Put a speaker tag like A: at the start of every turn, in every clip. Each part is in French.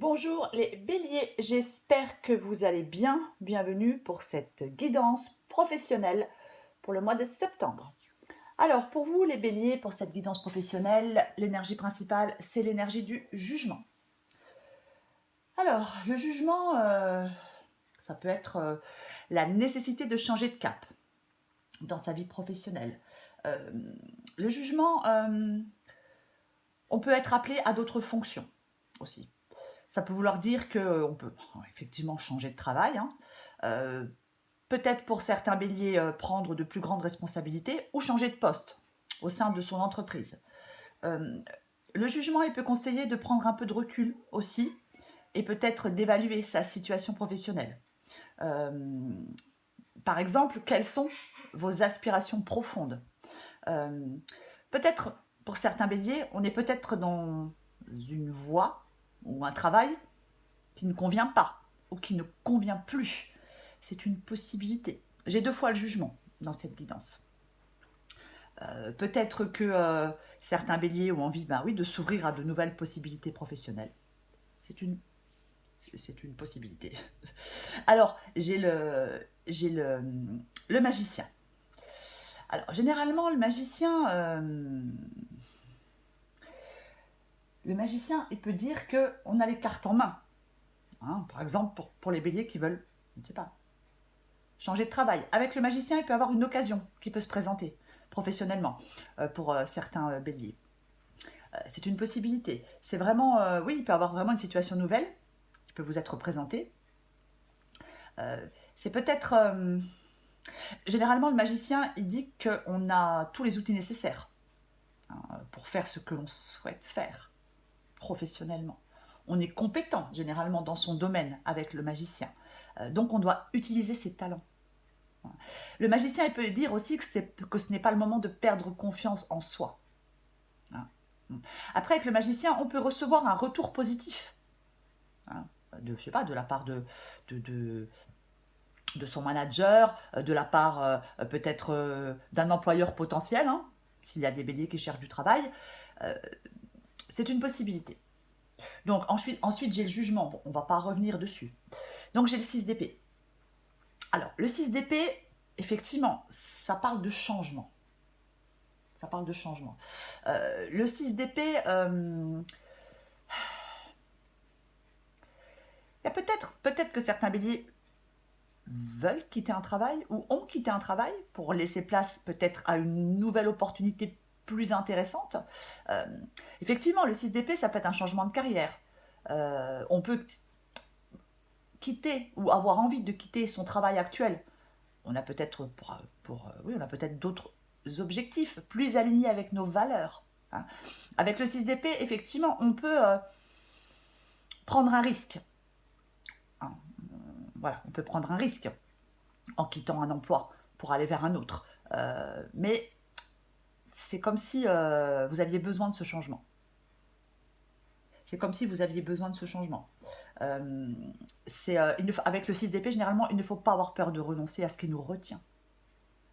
A: Bonjour les béliers, j'espère que vous allez bien. Bienvenue pour cette guidance professionnelle pour le mois de septembre. Alors pour vous les béliers, pour cette guidance professionnelle, l'énergie principale, c'est l'énergie du jugement. Alors le jugement, ça peut être la nécessité de changer de cap dans sa vie professionnelle. Le jugement, on peut être appelé à d'autres fonctions aussi. Ça peut vouloir dire qu'on peut effectivement changer de travail, hein. Peut-être pour certains béliers prendre de plus grandes responsabilités ou changer de poste au sein de son entreprise. Euh, le jugement, il peut conseiller de prendre un peu de recul aussi et peut-être d'évaluer sa situation professionnelle. Euh, Par exemple, quelles sont vos aspirations profondes? Euh, Peut-être, pour certains béliers, on est peut-être dans une voie ou un travail qui ne convient pas ou qui ne convient plus. C'est une possibilité. J'ai deux fois le jugement dans cette guidance. Peut-être que certains béliers ont envie oui, de s'ouvrir à de nouvelles possibilités professionnelles. C'est une possibilité. Alors, j'ai le magicien. Alors, généralement, le magicien, il peut dire qu'on a les cartes en main. Hein, par exemple, pour les béliers qui veulent, je ne sais pas, changer de travail. Avec le magicien, il peut y avoir une occasion qui peut se présenter professionnellement pour certains béliers. C'est une possibilité. C'est vraiment, oui, il peut y avoir vraiment une situation nouvelle qui peut vous être présentée. C'est peut-être, généralement, le magicien, il dit qu'on a tous les outils nécessaires hein, pour faire ce que l'on souhaite faire professionnellement. On est compétent généralement dans son domaine avec le magicien. Donc on doit utiliser ses talents. Le magicien, il peut dire aussi que ce n'est pas le moment de perdre confiance en soi. Après, avec le magicien, on peut recevoir un retour positif. Je sais pas, de la part de son manager, de la part peut-être d'un employeur potentiel, hein, s'il y a des béliers qui cherchent du travail. C'est une possibilité. Donc ensuite j'ai le jugement. Bon, on ne va pas revenir dessus. Donc j'ai le 6 d'épée. Alors, le 6 d'épée, effectivement, ça parle de changement. Ça parle de changement. Le 6 d'épée, il y a peut-être que certains béliers veulent quitter un travail ou ont quitté un travail pour laisser place peut-être à une nouvelle opportunité plus intéressante. Euh, Effectivement, le 6 d'épée, ça peut être un changement de carrière. On peut quitter ou avoir envie de quitter son travail actuel. On a peut-être oui, on a peut-être d'autres objectifs plus alignés avec nos valeurs. Hein. Avec le 6 d'épée, effectivement, on peut prendre un risque. Hein. Voilà, on peut prendre un risque en quittant un emploi pour aller vers un autre. Mais c'est comme si vous aviez besoin de ce changement. C'est comme si vous aviez besoin de ce changement. Avec le 6 d'épée, généralement, il ne faut pas avoir peur de renoncer à ce qui nous retient.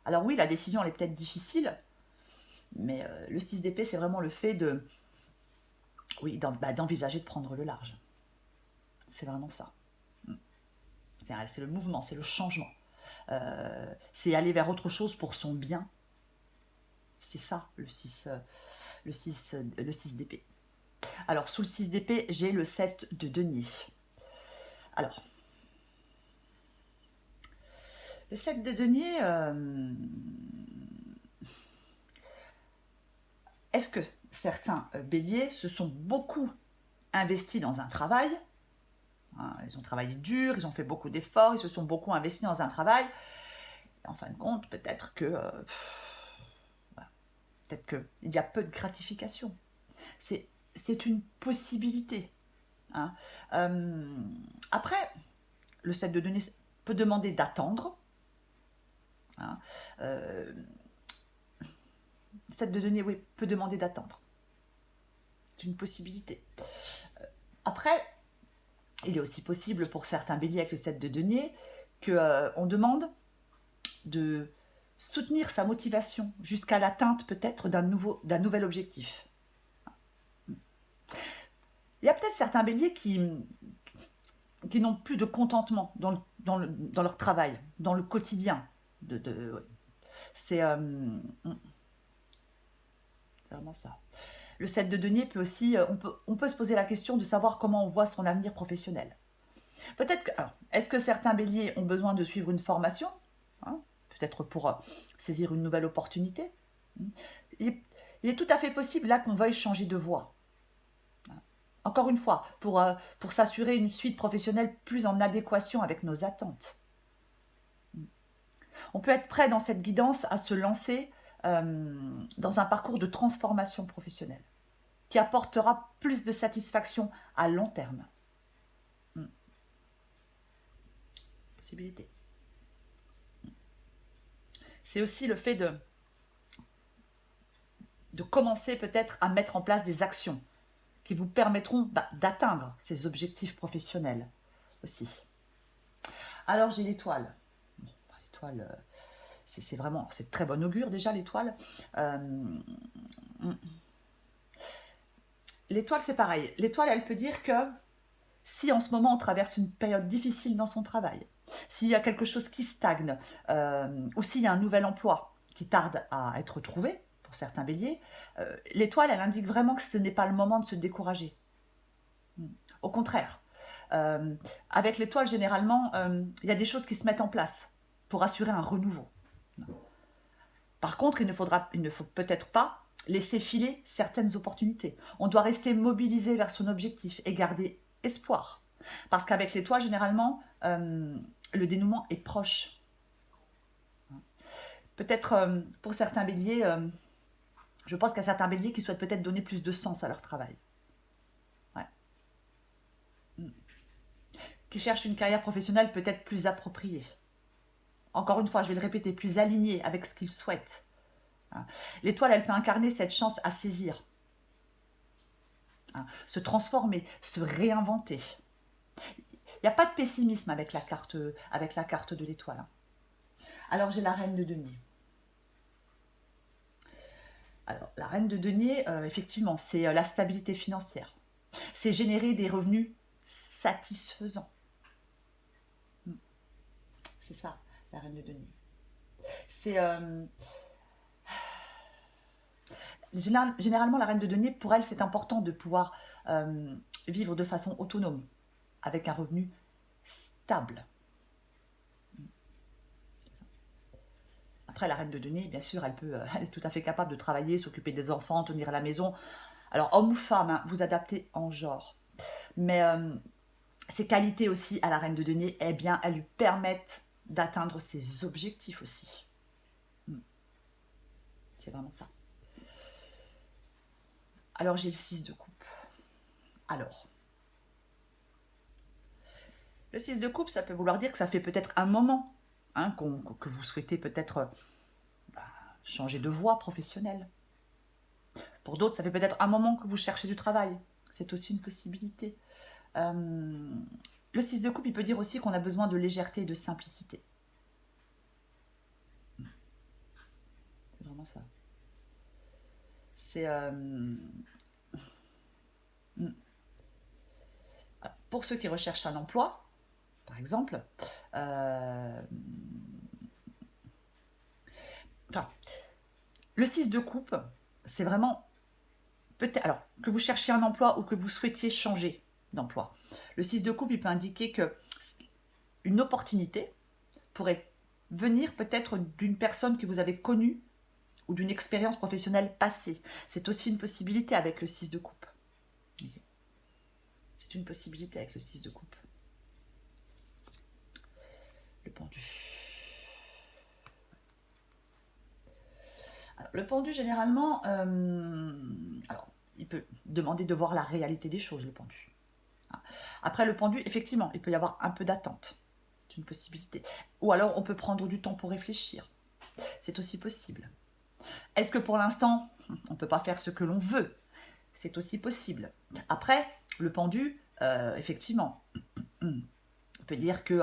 A: Alors oui, la décision, elle est peut-être difficile, mais le 6 d'épée, c'est vraiment le fait d'envisager de prendre le large. C'est vraiment ça. C'est le mouvement, c'est le changement. C'est aller vers autre chose pour son bien. C'est ça, le 6 d'épée. Alors, sous le 6 d'épée, j'ai le 7 de denier. Alors, le 7 de denier, est-ce que certains béliers se sont beaucoup investis dans un travail, hein, ils ont travaillé dur, ils ont fait beaucoup d'efforts, ils se sont beaucoup investis dans un travail, et en fin de compte, peut-être qu'il y a peu de gratification. C'est une possibilité. Hein. Après, le 7 de denier peut demander d'attendre. Hein. Le 7 de denier, oui, peut demander d'attendre. C'est une possibilité. Après, il est aussi possible pour certains béliers avec le 7 de denier qu'on demande de soutenir sa motivation jusqu'à l'atteinte peut-être d'un nouvel objectif. Il y a peut-être certains béliers qui n'ont plus de contentement dans leur travail, dans le quotidien. Ouais. C'est vraiment ça. Le 7 de denier peut aussi, on peut se poser la question de savoir comment on voit son avenir professionnel. Peut-être que, alors, est-ce que certains béliers ont besoin de suivre une formation, hein, peut-être pour saisir une nouvelle opportunité. Il est tout à fait possible là qu'on veuille changer de voie. Encore une fois, pour s'assurer une suite professionnelle plus en adéquation avec nos attentes. On peut être prêt dans cette guidance à se lancer dans un parcours de transformation professionnelle qui apportera plus de satisfaction à long terme. Possibilité. C'est aussi le fait de commencer peut-être à mettre en place des actions qui vous permettront d'atteindre ces objectifs professionnels aussi. Alors j'ai l'étoile. Bon, l'étoile, c'est très bon augure déjà l'étoile. L'étoile c'est pareil. L'étoile elle peut dire que si en ce moment on traverse une période difficile dans son travail, s'il y a quelque chose qui stagne, ou s'il y a un nouvel emploi qui tarde à être trouvé, pour certains béliers, l'étoile, elle indique vraiment que ce n'est pas le moment de se décourager. Au contraire, avec l'étoile, généralement, il y a des choses qui se mettent en place pour assurer un renouveau. Par contre, il ne faut peut-être pas laisser filer certaines opportunités. On doit rester mobilisé vers son objectif et garder espoir. Parce qu'avec l'étoile, généralement, le dénouement est proche. Peut-être pour certains béliers, je pense qu'il y a certains béliers qui souhaitent peut-être donner plus de sens à leur travail. Ouais. Qui cherchent une carrière professionnelle peut-être plus appropriée. Encore une fois, je vais le répéter, plus alignée avec ce qu'ils souhaitent. L'étoile, elle peut incarner cette chance à saisir. Se transformer, se réinventer. Il n'y a pas de pessimisme avec la carte de l'étoile. Alors j'ai la reine de denier. Alors la reine de denier, effectivement, c'est la stabilité financière. C'est générer des revenus satisfaisants. C'est ça, la reine de denier. C'est généralement la reine de denier, pour elle, c'est important de pouvoir vivre de façon autonome, avec un revenu stable. Après, la reine de denier, bien sûr, elle est tout à fait capable de travailler, s'occuper des enfants, tenir la maison. Alors, homme ou femme, hein, vous adaptez en genre. Mais ses qualités aussi à la reine de denier, eh bien, elles lui permettent d'atteindre ses objectifs aussi. C'est vraiment ça. Alors, j'ai le 6 de coupe. Alors, le 6 de coupe, ça peut vouloir dire que ça fait peut-être un moment hein, que vous souhaitez peut-être changer de voie professionnelle. Pour d'autres, ça fait peut-être un moment que vous cherchez du travail. C'est aussi une possibilité. Le 6 de coupe, il peut dire aussi qu'on a besoin de légèreté et de simplicité. C'est vraiment ça. C'est... Pour ceux qui recherchent un emploi, par exemple, le 6 de coupe, c'est vraiment... Peut-être, alors, que vous cherchiez un emploi ou que vous souhaitiez changer d'emploi. Le 6 de coupe, il peut indiquer que une opportunité pourrait venir peut-être d'une personne que vous avez connue ou d'une expérience professionnelle passée. C'est aussi une possibilité avec le 6 de coupe. C'est une possibilité avec le 6 de coupe. Le pendu. Alors, le pendu, généralement, alors, il peut demander de voir la réalité des choses, le pendu. Après, le pendu, effectivement, il peut y avoir un peu d'attente. C'est une possibilité. Ou alors, on peut prendre du temps pour réfléchir. C'est aussi possible. Est-ce que pour l'instant, on ne peut pas faire ce que l'on veut? C'est aussi possible. Après, le pendu, effectivement, on peut dire que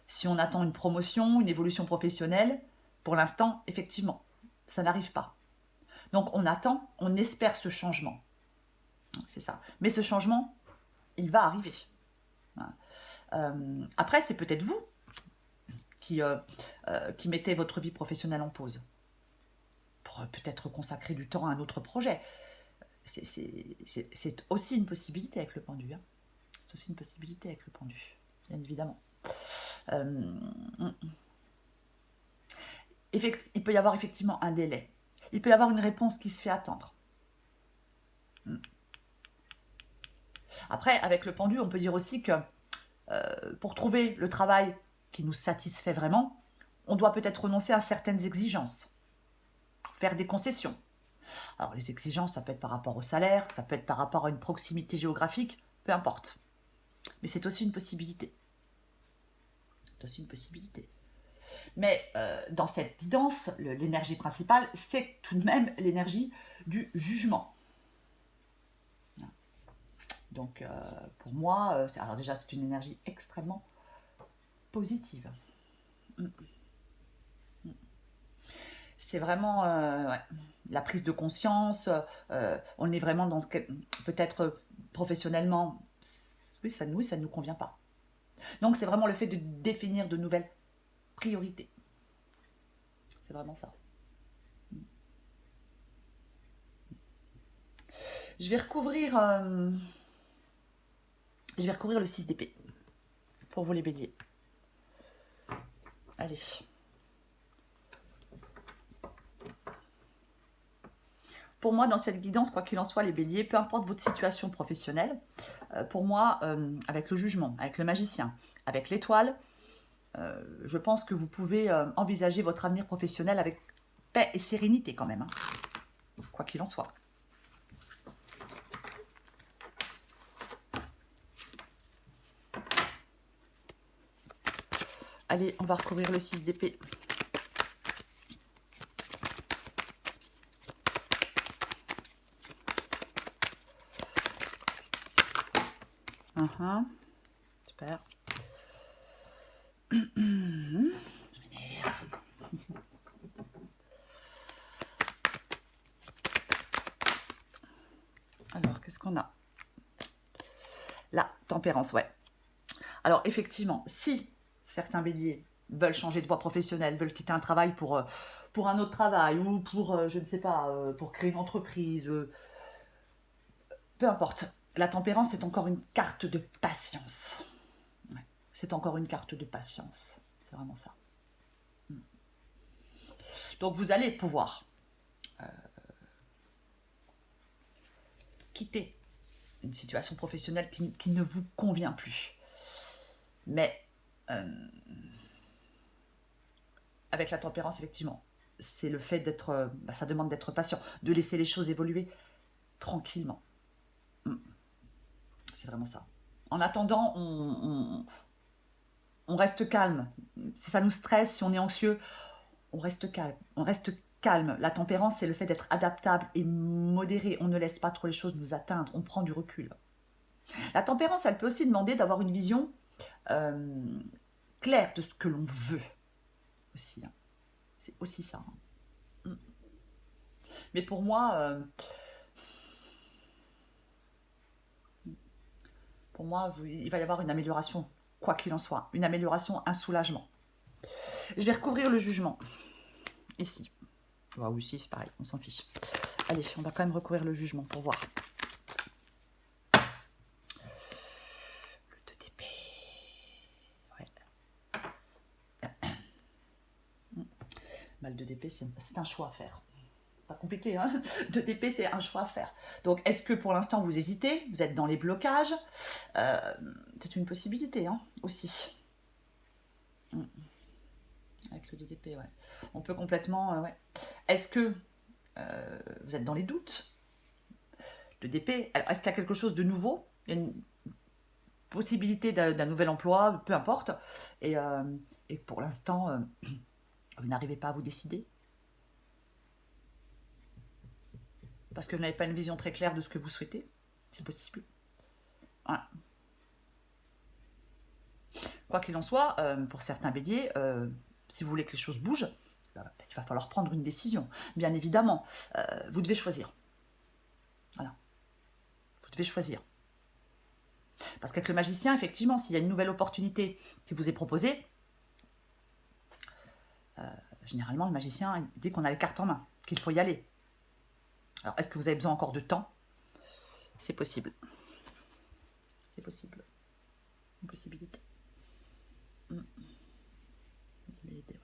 A: si on attend une promotion, une évolution professionnelle, pour l'instant, effectivement, ça n'arrive pas. Donc on attend, on espère ce changement. C'est ça. Mais ce changement, il va arriver. Après, c'est peut-être vous qui mettez votre vie professionnelle en pause pour peut-être consacrer du temps à un autre projet. C'est aussi une possibilité avec le pendu. Hein. C'est aussi une possibilité avec le pendu, bien évidemment. Il peut y avoir effectivement un délai. Il peut y avoir une réponse qui se fait attendre. Après, avec le pendu, on peut dire aussi que pour trouver le travail qui nous satisfait vraiment, on doit peut-être renoncer à certaines exigences, faire des concessions. Alors les exigences, ça peut être par rapport au salaire, ça peut être par rapport à une proximité géographique, peu importe. Mais c'est aussi une possibilité. C'est aussi une possibilité. Mais dans cette guidance, l'énergie principale, c'est tout de même l'énergie du jugement. Donc pour moi, alors déjà c'est une énergie extrêmement positive. C'est vraiment ouais, la prise de conscience, on est vraiment dans ce que peut-être professionnellement, oui ça ne nous convient pas. Donc c'est vraiment le fait de définir de nouvelles priorités. C'est vraiment ça. Je vais recouvrir le 6 d'épée pour vous les béliers. Allez. Pour moi, dans cette guidance, quoi qu'il en soit, les béliers, peu importe votre situation professionnelle, pour moi, avec le jugement, avec le magicien, avec l'étoile, je pense que vous pouvez envisager votre avenir professionnel avec paix et sérénité quand même, hein, quoi qu'il en soit. Allez, on va recouvrir le 6 d'épée. Super. Alors, qu'est-ce qu'on a? La tempérance, ouais. Alors, effectivement, si certains béliers veulent changer de voie professionnelle, veulent quitter un travail pour un autre travail, ou pour, je ne sais pas, pour créer une entreprise, peu importe. La tempérance, c'est encore une carte de patience. Ouais. C'est encore une carte de patience. C'est vraiment ça. Donc, vous allez pouvoir quitter une situation professionnelle qui ne vous convient plus. Mais avec la tempérance, effectivement, c'est le fait d'être, ça demande d'être patient, de laisser les choses évoluer tranquillement. C'est vraiment ça. En attendant, on reste calme. Si ça nous stresse, si on est anxieux, on reste calme. On reste calme. La tempérance, c'est le fait d'être adaptable et modéré. On ne laisse pas trop les choses nous atteindre. On prend du recul. La tempérance, elle peut aussi demander d'avoir une vision claire de ce que l'on veut. Aussi. Hein. C'est aussi ça. Hein. Mais pour moi, il va y avoir une amélioration, quoi qu'il en soit. Une amélioration, un soulagement. Je vais recouvrir le jugement. Ici. Ou ici, c'est pareil, on s'en fiche. Allez, on va quand même recouvrir le jugement pour voir. Le 2 d'épée. Ouais. Le 2 d'épée, c'est un choix à faire. Pas compliqué, hein. 2 d'épée, c'est un choix à faire. Donc, est-ce que pour l'instant, vous hésitez? Vous êtes dans les blocages? C'est une possibilité, hein, aussi. Avec le 2 d'épée, ouais. On peut complètement... ouais. Est-ce que vous êtes dans les doutes? 2 d'épée, est-ce qu'il y a quelque chose de nouveau? Il y a une possibilité d'un nouvel emploi, peu importe. Et pour l'instant, vous n'arrivez pas à vous décider? Parce que vous n'avez pas une vision très claire de ce que vous souhaitez? C'est possible. Ouais. Quoi qu'il en soit, pour certains béliers, si vous voulez que les choses bougent, il va falloir prendre une décision. Bien évidemment, vous devez choisir. Voilà. Vous devez choisir. Parce qu'avec le magicien, effectivement, s'il y a une nouvelle opportunité qui vous est proposée, généralement, le magicien dit qu'on a les cartes en main, qu'il faut y aller. Alors, est-ce que vous avez besoin encore de temps? C'est possible. C'est possible. Une possibilité. Une possibilité, ouais.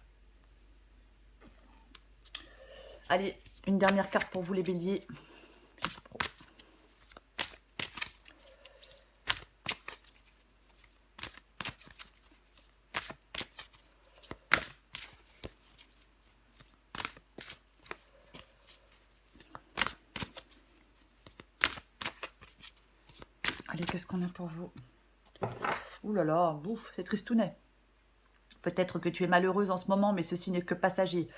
A: Allez, une dernière carte pour vous les béliers. Allez, qu'est-ce qu'on a pour vous? Ouh là là, c'est tristounet. Peut-être que tu es malheureuse en ce moment, mais ceci n'est que passager.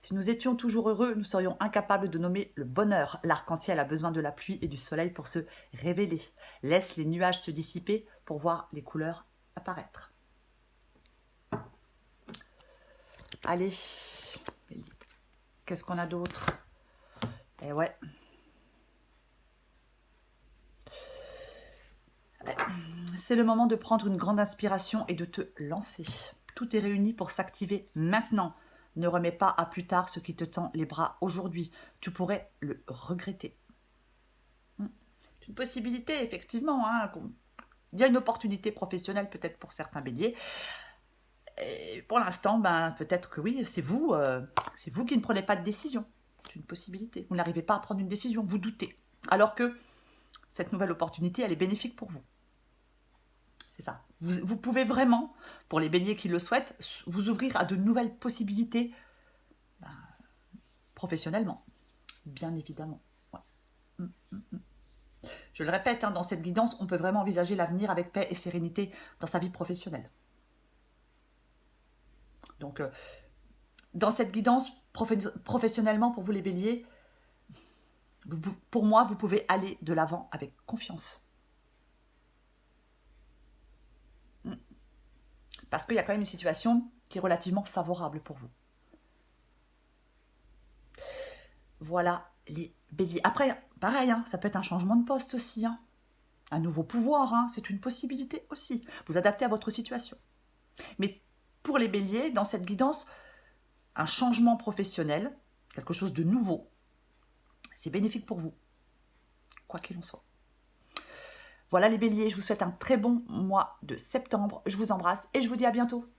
A: Si nous étions toujours heureux, nous serions incapables de nommer le bonheur. L'arc-en-ciel a besoin de la pluie et du soleil pour se révéler. Laisse les nuages se dissiper pour voir les couleurs apparaître. Allez, qu'est-ce qu'on a d'autre? Eh ouais. C'est le moment de prendre une grande inspiration et de te lancer. Tout est réuni pour s'activer maintenant. Ne remets pas à plus tard ce qui te tend les bras aujourd'hui. Tu pourrais le regretter. C'est une possibilité, effectivement. Hein. Il y a une opportunité professionnelle peut-être pour certains béliers. Et pour l'instant, peut-être que oui, c'est vous qui ne prenez pas de décision. C'est une possibilité. Vous n'arrivez pas à prendre une décision, vous doutez. Alors que cette nouvelle opportunité, elle est bénéfique pour vous. C'est ça. Vous pouvez vraiment, pour les béliers qui le souhaitent, vous ouvrir à de nouvelles possibilités professionnellement, bien évidemment. Ouais. Je le répète, dans cette guidance, on peut vraiment envisager l'avenir avec paix et sérénité dans sa vie professionnelle. Donc, dans cette guidance, professionnellement, pour vous les béliers, pour moi, vous pouvez aller de l'avant avec confiance. Parce qu'il y a quand même une situation qui est relativement favorable pour vous. Voilà les béliers. Après, pareil, ça peut être un changement de poste aussi. Un nouveau pouvoir, c'est une possibilité aussi. Vous adaptez à votre situation. Mais pour les béliers, dans cette guidance, un changement professionnel, quelque chose de nouveau, c'est bénéfique pour vous, quoi qu'il en soit. Voilà les béliers, je vous souhaite un très bon mois de septembre. Je vous embrasse et je vous dis à bientôt.